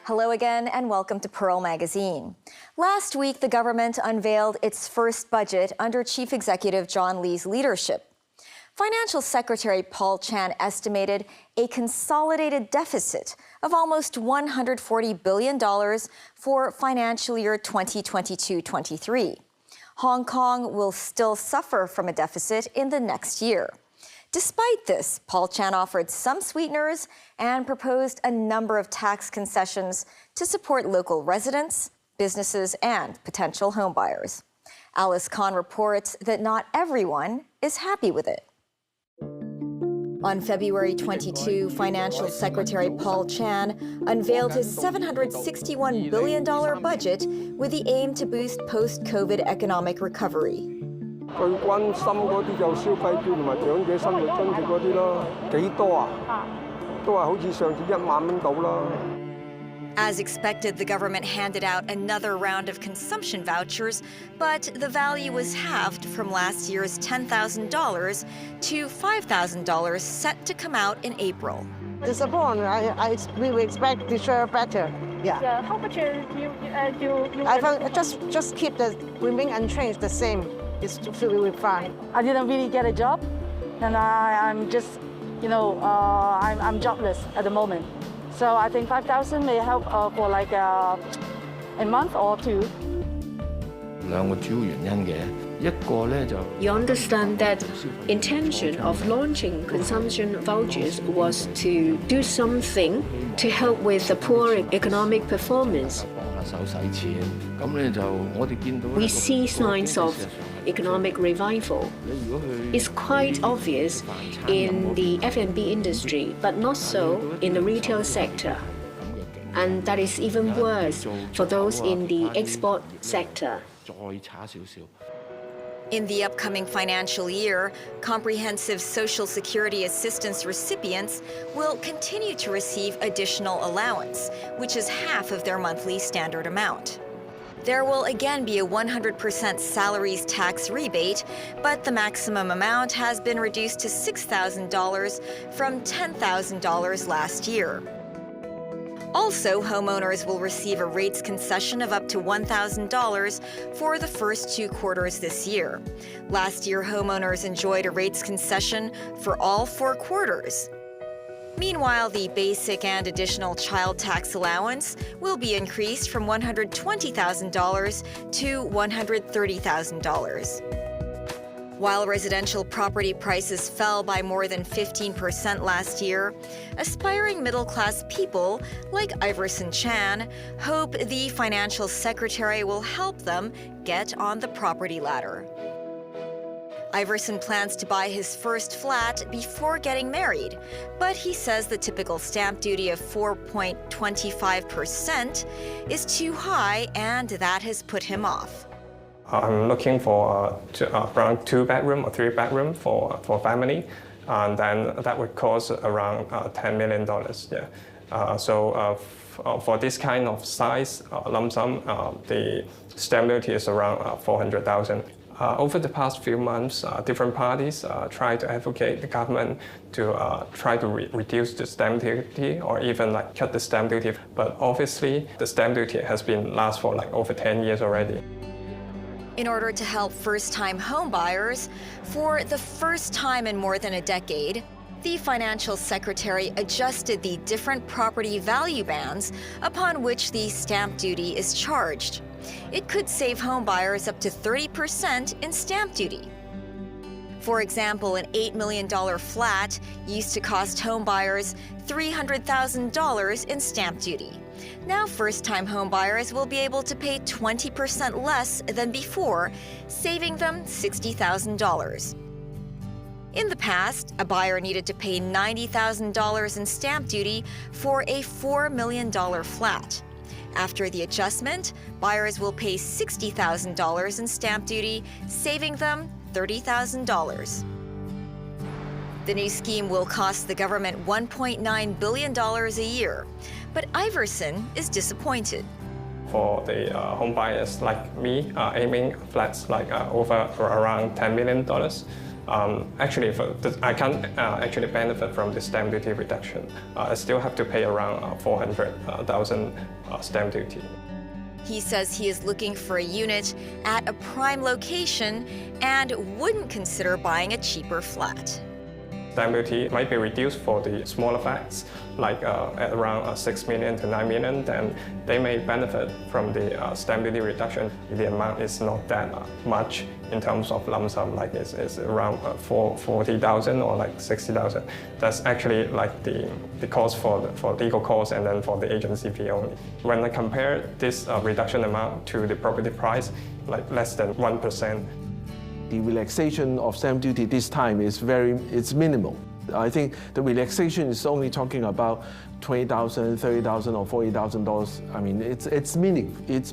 Hello again and welcome to Pearl Magazine. Last week, the government unveiled its first budget under Chief Executive John Lee's leadership. Financial Secretary Paul Chan estimated a consolidated deficit of almost $140 billion for financial year 2022-23. Hong Kong will still suffer from a deficit in the next year. Despite this, Paul Chan offered some sweeteners and proposed a number of tax concessions to support local residents, businesses, and potential homebuyers. Alice Khan reports that not everyone is happy with it. On February 22, Financial Secretary Paul Chan unveiled his $761 billion budget with the aim to boost post-COVID economic recovery. 最關心嗰啲就消費券同埋長者生活津貼嗰啲咯，幾多啊？都係好似上次1萬蚊到啦。 As expected, the government handed out another round of consumption vouchers, but the value was halved from last year's $10,000 to $5,000 set to come out in April. Disappointed. We will expect to share better. Yeah. How much you? I just keep the remain unchanged the same. It's really fine. I didn't really get a job, and I'm just, I'm jobless at the moment. So I think 5,000 may help for like a month or two. 兩個主要原因嘅，一個咧就 You understand that intention of launching consumption vouchers was to do something to help with the poor economic performance. 幫下手使錢，咁咧就我哋見到 We see signs of economic revival. It's quite obvious in the F&B industry, but not so in the retail sector. And that is even worse for those in the export sector. 再差少少。 In the upcoming financial year, comprehensive Social Security assistance recipients will continue to receive additional allowance, which is half of their monthly standard amount. There will again be a 100% salaries tax rebate, but the maximum amount has been reduced to $6,000 from $10,000 last year. Also, homeowners will receive a rates concession of up to $1,000 for the first 2 quarters this year. Last year, homeowners enjoyed a rates concession for all 4 quarters. Meanwhile, the basic and additional child tax allowance will be increased from $120,000 to $130,000. While residential property prices fell by more than 15% last year, aspiring middle-class people like Iverson Chan hope the financial secretary will help them get on the property ladder. Iverson plans to buy his first flat before getting married, but he says the typical stamp duty of 4.25% is too high, and that has put him off. I'm looking for around 2-bedroom or 3-bedroom for family, and then that would cost around $10 million. Yeah. For this kind of size lump sum, the stamp duty is around $400,000. Over the past few months, different parties try to advocate the government to try to reduce the stamp duty or even like cut the stamp duty. But obviously, the stamp duty has been last for like over 10 years already. In order to help first-time homebuyers, for the first time in more than a decade, the financial secretary adjusted the different property value bands upon which the stamp duty is charged. It could save homebuyers up to 30% in stamp duty. For example, an $8 million flat used to cost homebuyers $300,000 in stamp duty. Now first-time homebuyers will be able to pay 20% less than before, saving them $60,000. In the past, a buyer needed to pay $90,000 in stamp duty for a $4 million flat. After the adjustment, buyers will pay $60,000 in stamp duty, saving them $30,000. The new scheme will cost the government $1.9 billion a year, but Iverson is disappointed. For the home buyers like me, aiming flats like over around $10 million, Actually, I can't actually benefit from the stamp duty reduction. I still have to pay around 400,000 stamp duty. He says he is looking for a unit at a prime location and wouldn't consider buying a cheaper flat. Stamp duty might be reduced for the smaller flats, like at around 6 million to 9 million, then they may benefit from the stamp duty reduction. The amount is not that much in terms of lump sum, like it's around 40,000 or like 60,000. That's actually like the cost for legal costs and then for the agency fee only. When I compare this reduction amount to the property price, like less than 1%. The relaxation of stamp duty this time is it's minimal. I think the relaxation is only talking about $20,000, $30,000 or $40,000. I mean, it's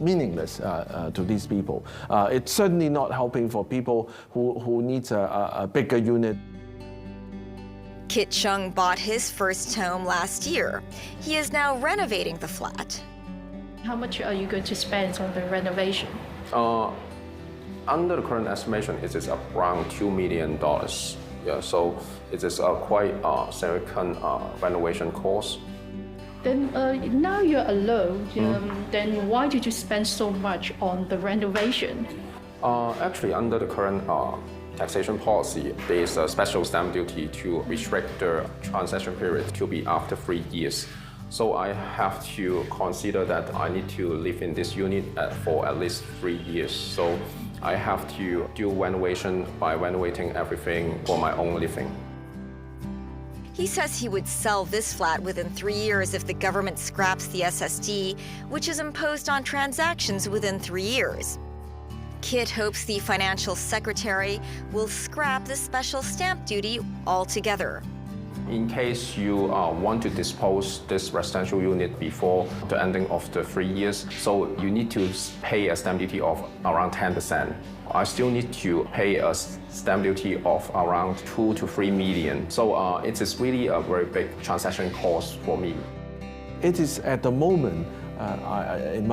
meaningless to these people. It's certainly not helping for people who needs a bigger unit. Kit Chung bought his first home last year. He is now renovating the flat. How much are you going to spend on the renovation? Under the current estimation, it is around $2 million. Yeah, so it is a quite significant renovation cost. Then now you're alone, then why did you spend so much on the renovation? Actually, under the current taxation policy, there is a special stamp duty to restrict the transaction period to be after 3 years. So I have to consider that I need to live in this unit for at least 3 years. So I have to do renovation by renovating everything for my own living. He says he would sell this flat within 3 years if the government scraps the SSD, which is imposed on transactions within 3 years. Kit hopes the financial secretary will scrap the special stamp duty altogether. In case you want to dispose this residential unit before the ending of the 3 years, so you need to pay a stamp duty of around 10%. I still need to pay a stamp duty of around 2 to 3 million. So it is really a very big transaction cost for me. It is at the moment, in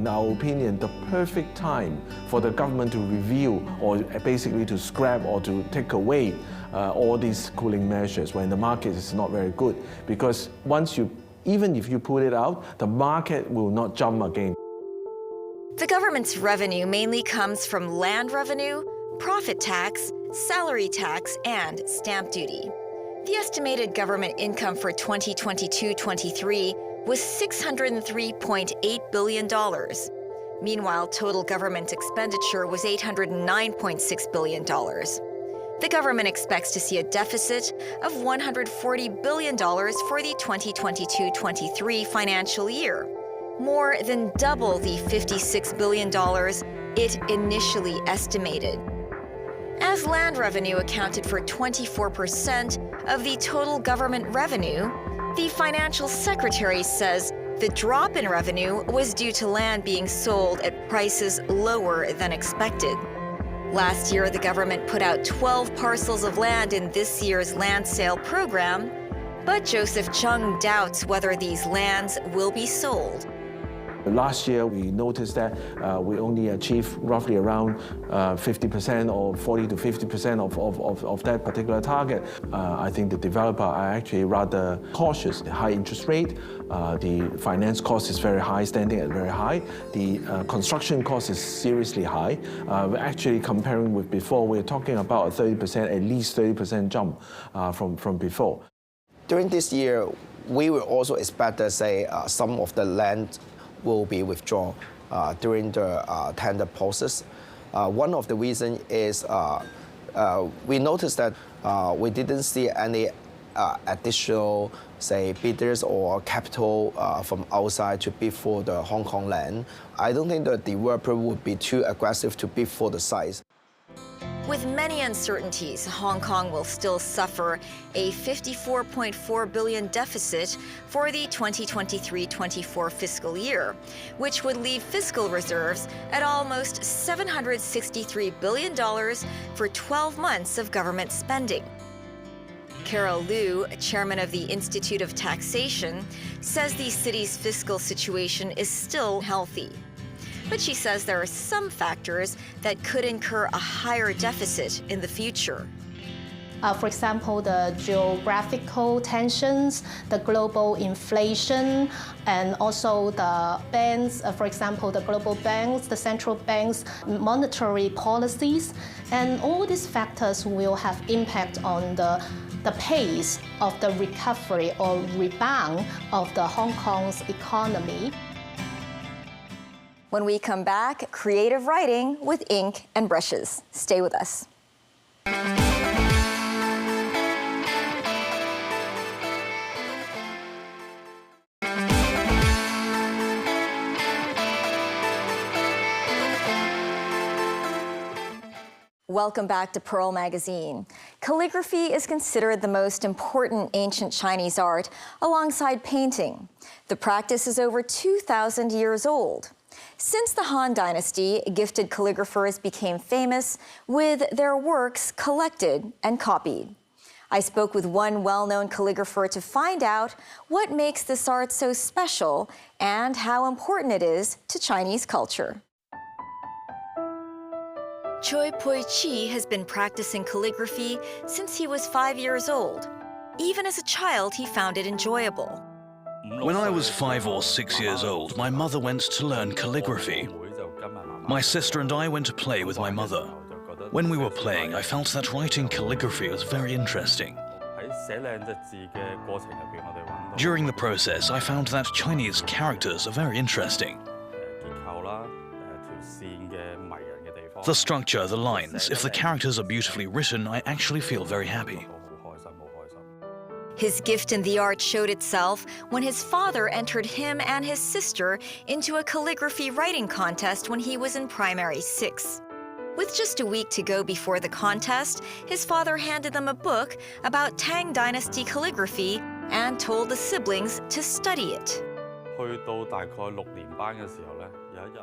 our opinion, the perfect time for the government to review or basically to scrap or to take away all these cooling measures when the market is not very good. Because even if you put it out, the market will not jump again. The government's revenue mainly comes from land revenue, profit tax, salary tax, and stamp duty. The estimated government income for 2022-23 was $603.8 billion. Meanwhile, total government expenditure was $809.6 billion. The government expects to see a deficit of $140 billion for the 2022-23 financial year, more than double the $56 billion it initially estimated. As land revenue accounted for 24% of the total government revenue, the financial secretary says the drop in revenue was due to land being sold at prices lower than expected. Last year, the government put out 12 parcels of land in this year's land sale program, but Joseph Chung doubts whether these lands will be sold. Last year, we noticed that we only achieved roughly around 50% or 40 to 50% of that particular target. I think the developer are actually rather cautious. The high interest rate, the finance cost is very high, standing at very high. The construction cost is seriously high. Actually, comparing with before, we're talking about a 30%, at least 30% jump from before. During this year, we will also expect that, say, some of the land will be withdrawn during the tender process. One of the reasons is we noticed that we didn't see any additional, say, bidders or capital from outside to bid for the Hong Kong land. I don't think the developer would be too aggressive to bid for the sites. With many uncertainties, Hong Kong will still suffer a $54.4 billion deficit for the 2023-24 fiscal year, which would leave fiscal reserves at almost $763 billion for 12 months of government spending. Carol Liu, chairman of the Institute of Taxation, says the city's fiscal situation is still healthy. But she says there are some factors that could incur a higher deficit in the future. For example, the geographical tensions, the global inflation, and also the banks, for example, the global banks, the central banks, monetary policies, and all these factors will have impact on the pace of the recovery or rebound of the Hong Kong's economy. When we come back, creative writing with ink and brushes. Stay with us. Welcome back to Pearl Magazine. Calligraphy is considered the most important ancient Chinese art alongside painting. The practice is over 2,000 years old. Since the Han Dynasty, gifted calligraphers became famous with their works collected and copied. I spoke with one well-known calligrapher to find out what makes this art so special and how important it is to Chinese culture. Choi Pui-chi has been practicing calligraphy since he was 5 years old. Even as a child, he found it enjoyable. When I was 5 or 6 years old, my mother went to learn calligraphy. My sister and I went to play with my mother. When we were playing, I felt that writing calligraphy was very interesting. During the process, I found that Chinese characters are very interesting. The structure, the lines, if the characters are beautifully written, I actually feel very happy. His gift in the art showed itself when his father entered him and his sister into a calligraphy writing contest when he was in primary 6. With just a week to go before the contest, his father handed them a book about Tang Dynasty calligraphy and told the siblings to study it.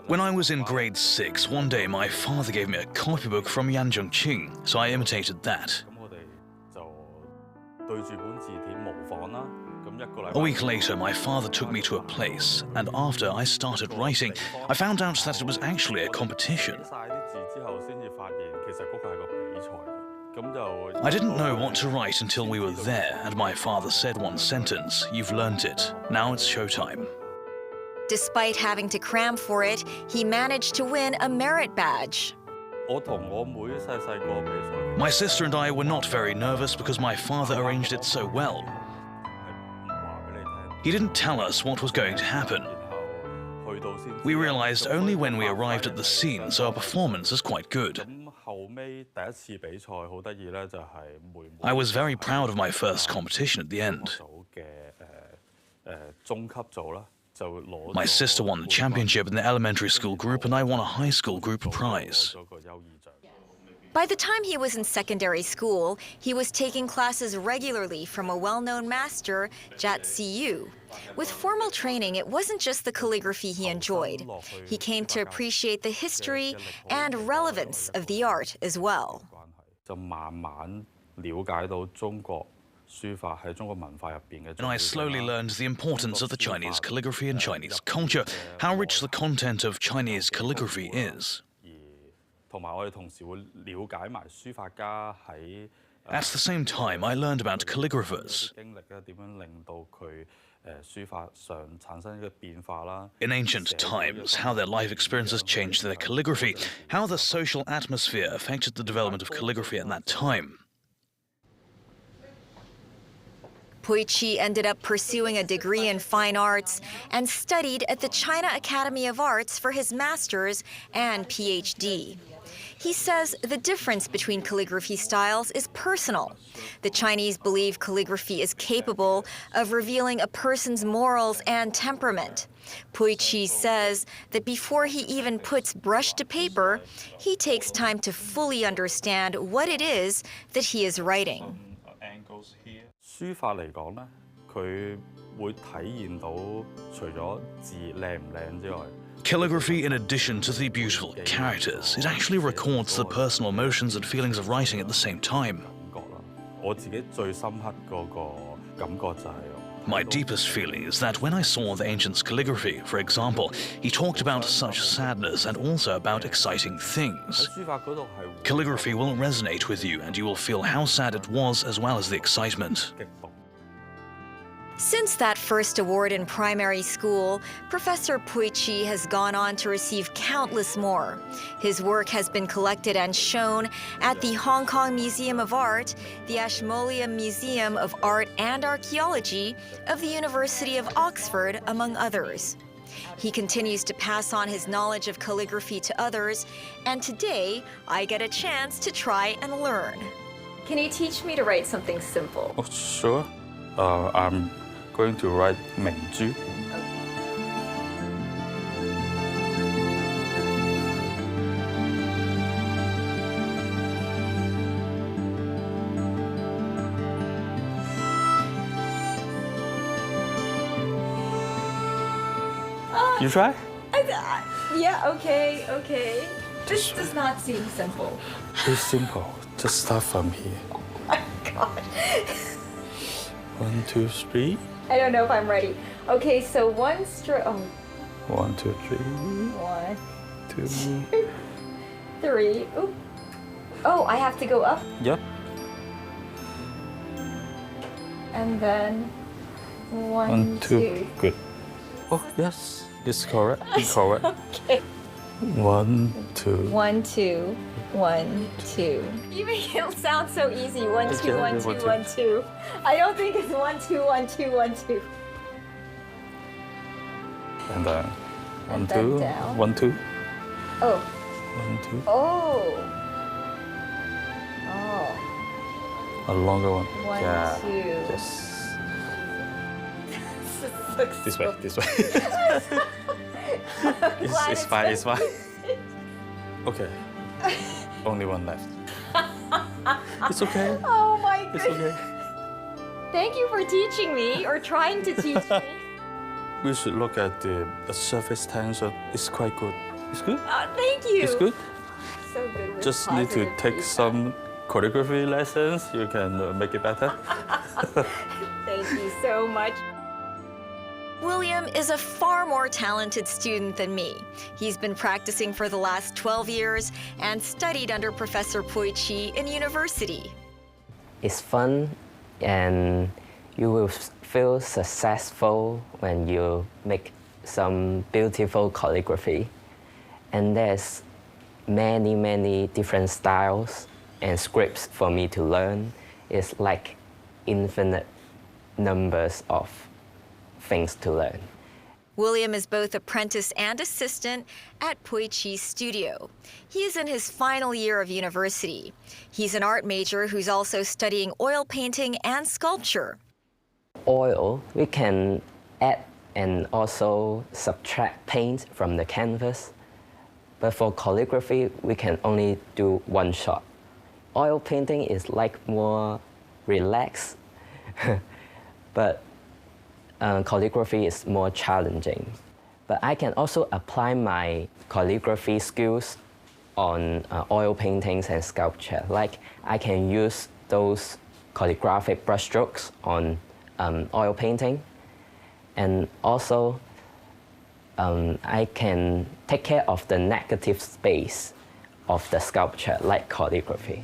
When I was in grade 6, one day my father gave me a copybook from Yan Zhengqing, so I imitated that. A week later, my father took me to a place, and after I started writing, I found out that it was actually a competition. I didn't know what to write until we were there, and my father said one sentence, "You've learnt it. Now it's showtime." Despite having to cram for it, he managed to win a merit badge. My sister and I were not very nervous because my father arranged it so well. He didn't tell us what was going to happen. We realized only when we arrived at the scene, so our performance is quite good. I was very proud of my first competition at the end. My sister won the championship in the elementary school group, and I won a high school group prize. By the time he was in secondary school, he was taking classes regularly from a well-known master, Jat Siyu. With formal training, it wasn't just the calligraphy he enjoyed. He came to appreciate the history and relevance of the art as well. And I slowly learned the importance of the Chinese calligraphy and Chinese culture, how rich the content of Chinese calligraphy is. At the same time, I learned about calligraphers. In ancient times, how their life experiences changed their calligraphy, how the social atmosphere affected the development of calligraphy at that time. Pui-chi ended up pursuing a degree in fine arts and studied at the China Academy of Arts for his master's and PhD. He says the difference between calligraphy styles is personal. The Chinese believe calligraphy is capable of revealing a person's morals and temperament. Pui-chi says that before he even puts brush to paper, he takes time to fully understand what it is that he is writing. Calligraphy, in addition to the beautiful characters, it actually records the personal emotions and feelings of writing at the same time. My deepest feeling is that when I saw the ancients' calligraphy, for example, he talked about such sadness and also about exciting things. Calligraphy will resonate with you and you will feel how sad it was as well as the excitement. Since that first award in primary school, Professor Pui Chi has gone on to receive countless more. His work has been collected and shown at the Hong Kong Museum of Art, the Ashmolean Museum of Art and Archaeology of the University of Oxford, among others. He continues to pass on his knowledge of calligraphy to others, and today I get a chance to try and learn. Can you teach me to write something simple? Oh, sure. I'm going to write 明珠. You try? Yeah, okay. This does not seem simple. It's simple. Just start from here. Oh my God. 1, 2, 3. I don't know if I'm ready. Okay, so one stroke. Oh. 1, 2, 3. 1, 2. 3. Oop. Oh, I have to go up. Yep. And then 1, 2. Good. Oh, yes. It's correct. It's correct. Okay. 1, 2. 1, 2, 1, 2. You make it sound so easy. 1, 2, 1, 2, 1, 2. I don't think it's 1, 2, 1, 2, 1, 2. And then 1, And then 2. down. 1, 2. Oh. 1, 2. Oh. A longer one. 1, Yeah. 2. Yes. This This way. It's fine. It's fine. Okay. Only one left. It's okay. Oh my goodness. It's okay. Thank you for teaching me, or trying to teach me. We should look at the surface tension. It's quite good. It's good? Thank you. It's good? So good with Just need to positive take feedback. some calligraphy lessons. You can make it better. Thank you so much. William is a far more talented student than me. He's been practicing for the last 12 years and studied under Professor Pui Chi in university. It's fun and you will feel successful when you make some beautiful calligraphy. And there's many different styles and scripts for me to learn. It's like infinite numbers of things to learn. William is both apprentice and assistant at Pui Chi's studio. He is in his final year of university. He's an art major who's also studying oil painting and sculpture. Oil, we can add and also subtract paint from the canvas. But for calligraphy, we can only do one shot. Oil painting is like more relaxed, but calligraphy is more challenging. But I can also apply my calligraphy skills on oil paintings and sculpture. Like I can use those calligraphic brushstrokes on oil painting. And also I can take care of the negative space of the sculpture like calligraphy.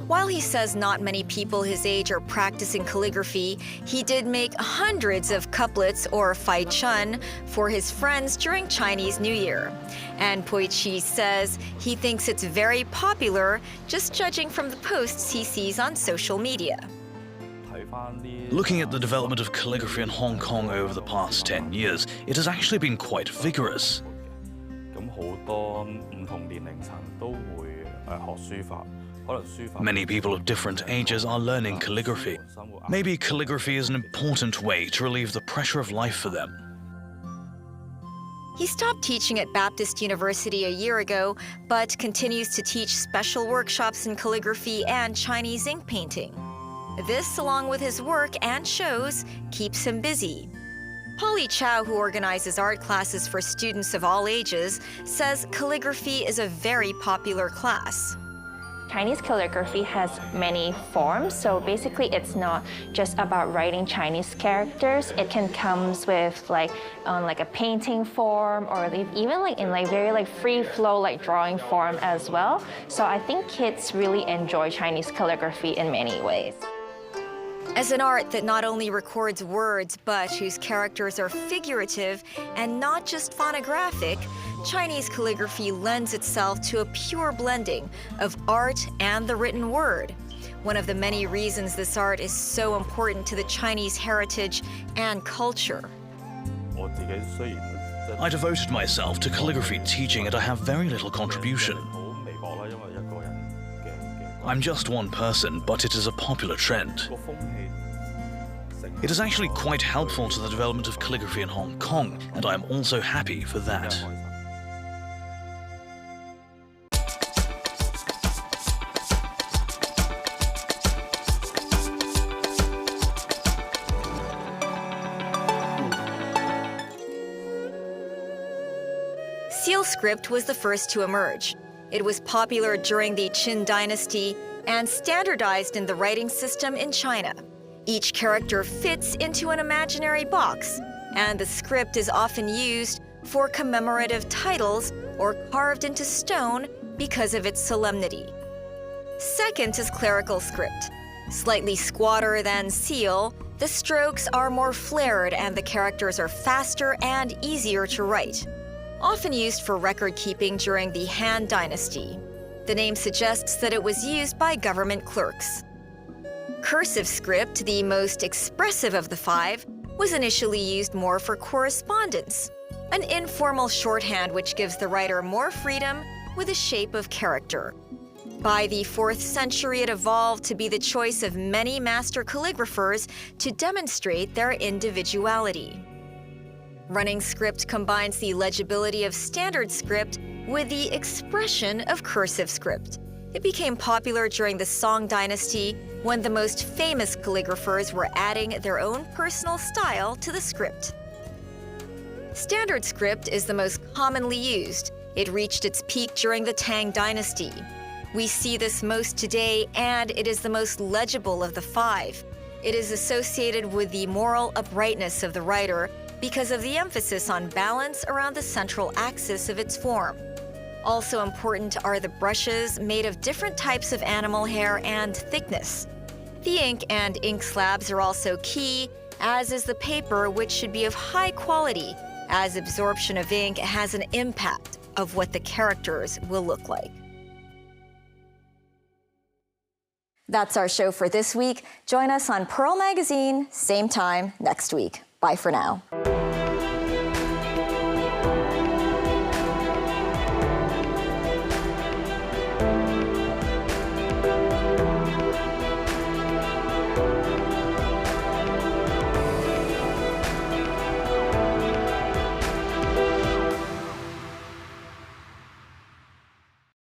While he says not many people his age are practicing calligraphy, he did make hundreds of couplets or Fai Chun for his friends during Chinese New Year. And Pui Chi says he thinks it's very popular, just judging from the posts he sees on social media. Looking at the development of calligraphy in Hong Kong over the past 10 years, it has actually been quite vigorous. Many people of different ages are learning calligraphy. Maybe calligraphy is an important way to relieve the pressure of life for them. He stopped teaching at Baptist University a year ago, but continues to teach special workshops in calligraphy and Chinese ink painting. This, along with his work and shows, keeps him busy. Polly Chow, who organizes art classes for students of all ages, says calligraphy is a very popular class. Chinese calligraphy has many forms, so basically it's not just about writing Chinese characters. It can come with on a painting form, or even in very free flow drawing form as well. So I think kids really enjoy Chinese calligraphy in many ways. As an art that not only records words, but whose characters are figurative and not just phonographic, Chinese calligraphy lends itself to a pure blending of art and the written word. One of the many reasons this art is so important to the Chinese heritage and culture. I devoted myself to calligraphy teaching and I have very little contribution. I'm just one person, but it is a popular trend. It is actually quite helpful to the development of calligraphy in Hong Kong, and I am also happy for that. Seal script was the first to emerge. It was popular during the Qin dynasty and standardized in the writing system in China. Each character fits into an imaginary box, and the script is often used for commemorative titles or carved into stone because of its solemnity. Second is clerical script. Slightly squatter than seal, the strokes are more flared and the characters are faster and easier to write. Often used for record keeping during the Han Dynasty. The name suggests that it was used by government clerks. Cursive script, the most expressive of the five, was initially used more for correspondence, an informal shorthand which gives the writer more freedom with a shape of character. By the 4th century, it evolved to be the choice of many master calligraphers to demonstrate their individuality. Running script combines the legibility of standard script with the expression of cursive script. It became popular during the Song Dynasty when the most famous calligraphers were adding their own personal style to the script. Standard script is the most commonly used. It reached its peak during the Tang Dynasty. We see this most today, and it is the most legible of the five. It is associated with the moral uprightness of the writer because of the emphasis on balance around the central axis of its form. Also important are the brushes made of different types of animal hair and thickness. The ink and ink slabs are also key, as is the paper, which should be of high quality, as absorption of ink has an impact of what the characters will look like. That's our show for this week. Join us on Pearl Magazine, same time next week. Bye for now.